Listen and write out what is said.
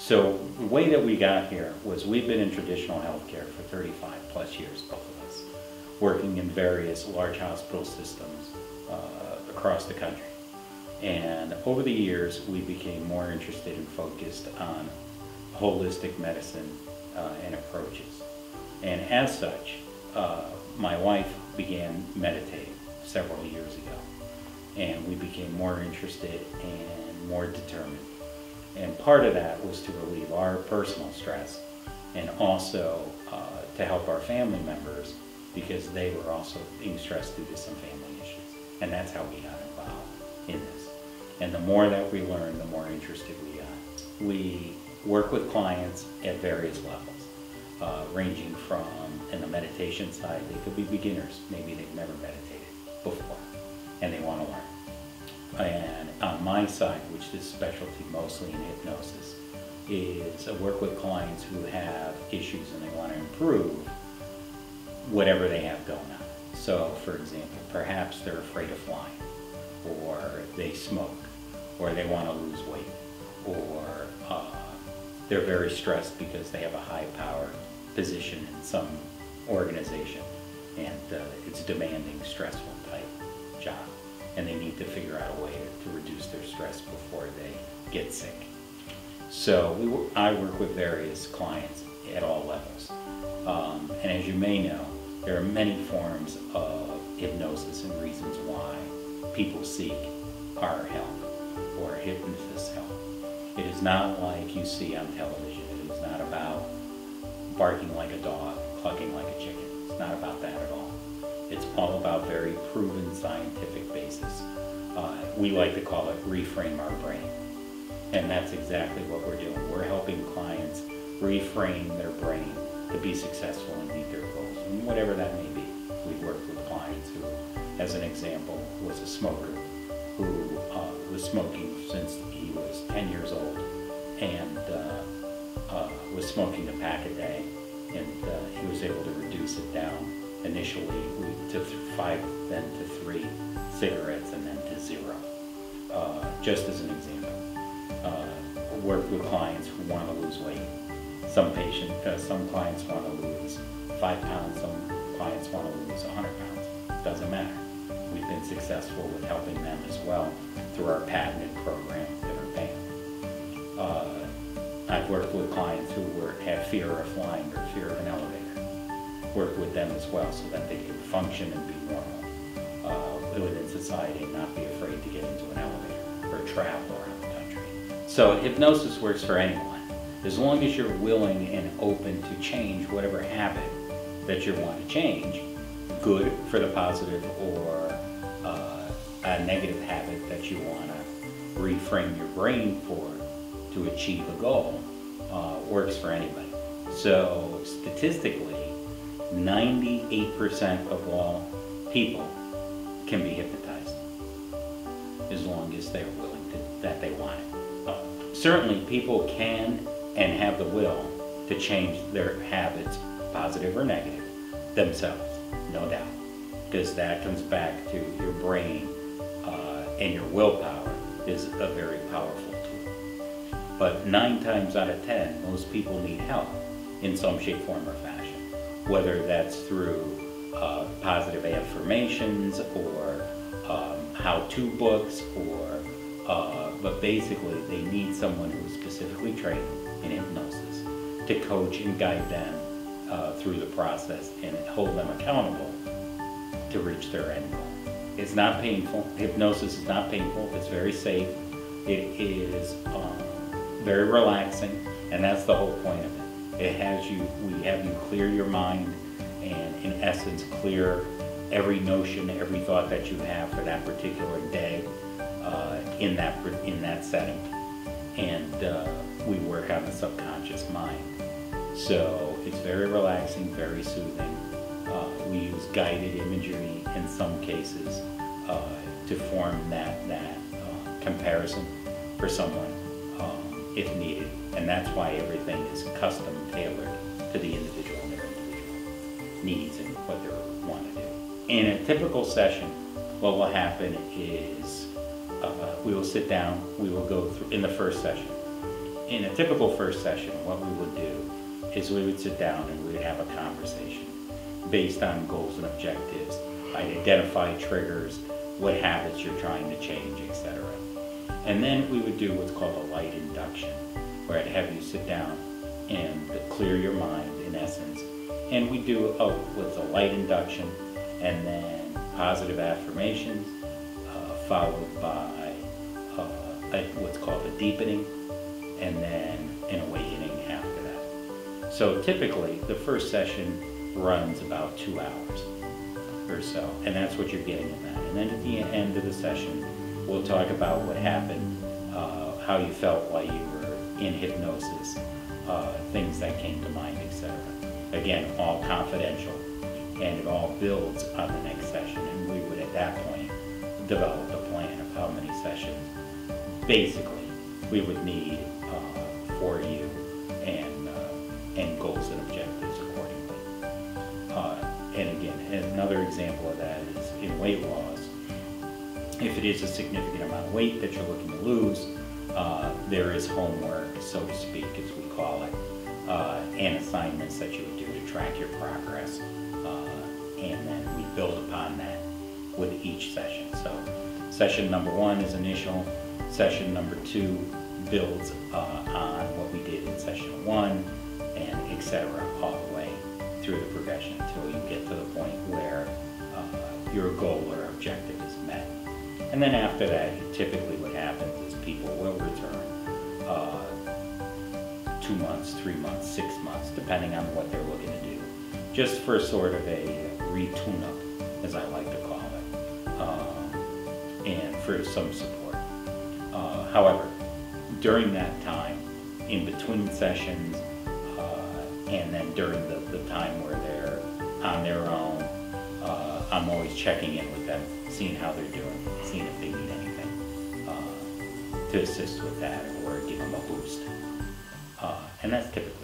So the way that we got here was we've been in traditional healthcare for 35 plus years, both of us, working in various large hospital systems across the country. And over the years, we became more interested and focused on holistic medicine and approaches. And as such, my wife began meditating several years ago. And we became more interested and more determined. And part of that was to relieve our personal stress and also to help our family members because they were also being stressed due to some family issues. And that's how we got involved in this. And the more that we learned, the more interested we got. We work with clients at various levels, ranging from, in the meditation side, they could be beginners. Maybe they've never meditated before and they want to learn. And on my side, which is specialty mostly in hypnosis, is I work with clients who have issues and they want to improve whatever they have going on. So, for example, perhaps they're afraid of flying, or they smoke, or they want to lose weight, or they're very stressed because they have a high-power position in some organization, and it's a demanding, stressful type job, and they need to figure out a way to reduce their stress before they get sick. So I work with various clients at all levels. And as you may know, there are many forms of hypnosis and reasons why people seek our help or hypnotist help. It is not like you see on television. It is not about barking like a dog, clucking like a chicken. It's not about that at all. It's all about very proven scientific basis. We like to call it reframe our brain. And that's exactly what we're doing. We're helping clients reframe their brain to be successful and meet their goals, and whatever that may be. We've worked with clients who, as an example, was a smoker who was smoking since he was 10 years old and was smoking a pack a day, and he was able to reduce it down initially to 5, then to 3 cigarettes, and then to 0, just as an example. Worked with clients who want to lose weight. Some clients want to lose 5 pounds, some clients want to lose 100 pounds. Doesn't matter. We've been successful with helping them as well through our patented program that are banned. I've worked with clients who have fear of flying or fear of an elevator. Worked with them as well so that they can function and be normal within society and not be afraid to get into an elevator or travel around the country. So hypnosis works for anyone, as long as you're willing and open to change whatever habit that you want to change, good for the positive or a negative habit that you want to reframe your brain for to achieve a goal, works for anybody. So statistically, 98% of all people can be hypnotized as long as they're willing to, that they want it. Certainly people can and have the will to change their habits, positive or negative, themselves, no doubt. Because that comes back to your brain and your willpower is a very powerful tool. But 9 times out of 10, most people need help in some shape, form, or fashion. Whether that's through positive affirmations or how-to books, but basically they need someone who's specifically trained in hypnosis to coach and guide them through the process and hold them accountable to reach their end goal. It's not painful. Hypnosis is not painful. It's very safe. It is very relaxing, and that's the whole point of it. We have you clear your mind and, in essence, clear every notion, every thought that you have for that particular day in that setting. And we work on the subconscious mind. So it's very relaxing, very soothing. We use guided imagery in some cases to form that comparison for someone if needed. And that's why everything is custom tailored to the individual and their individual needs and what they want to do. In a typical session, what will happen is we will sit down, we will go through, in the first session, in a typical first session, what we would do is we would sit down and we would have a conversation based on goals and objectives. I'd identify triggers, what habits you're trying to change, etc. And then we would do what's called a light induction, where I'd have you sit down and clear your mind, in essence. And we do what's a light induction, and then positive affirmations, followed by what's called a deepening, and then an awakening after that. So typically, the first session runs about 2 hours or so, and that's what you're getting in that. And then at the end of the session, we'll talk about what happened, how you felt while you were in hypnosis, things that came to mind, etc. Again, all confidential, and it all builds on the next session, and we would at that point develop a plan of how many sessions basically we would need for you, and goals and objectives accordingly. And again, another example of that is in weight loss. If it is a significant amount of weight that you're looking to lose, there is homework, so to speak, as we call it, and assignments that you would do to track your progress, and then we build upon that with each session. So session number 1 is initial, session number 2 builds on what we did in session 1, and etc. all the way through the progression until you get to the point where your goal or objective is met. And then after that, typically what happens is people will return 2 months, 3 months, 6 months, depending on what they're looking to do, just for sort of a retune-up, as I like to call it, and for some support. However, during that time, in between sessions, and then during the time where they're on their own, I'm always checking in with them, seeing how they're doing, seeing if they need anything to assist with that or give them a boost. And that's typically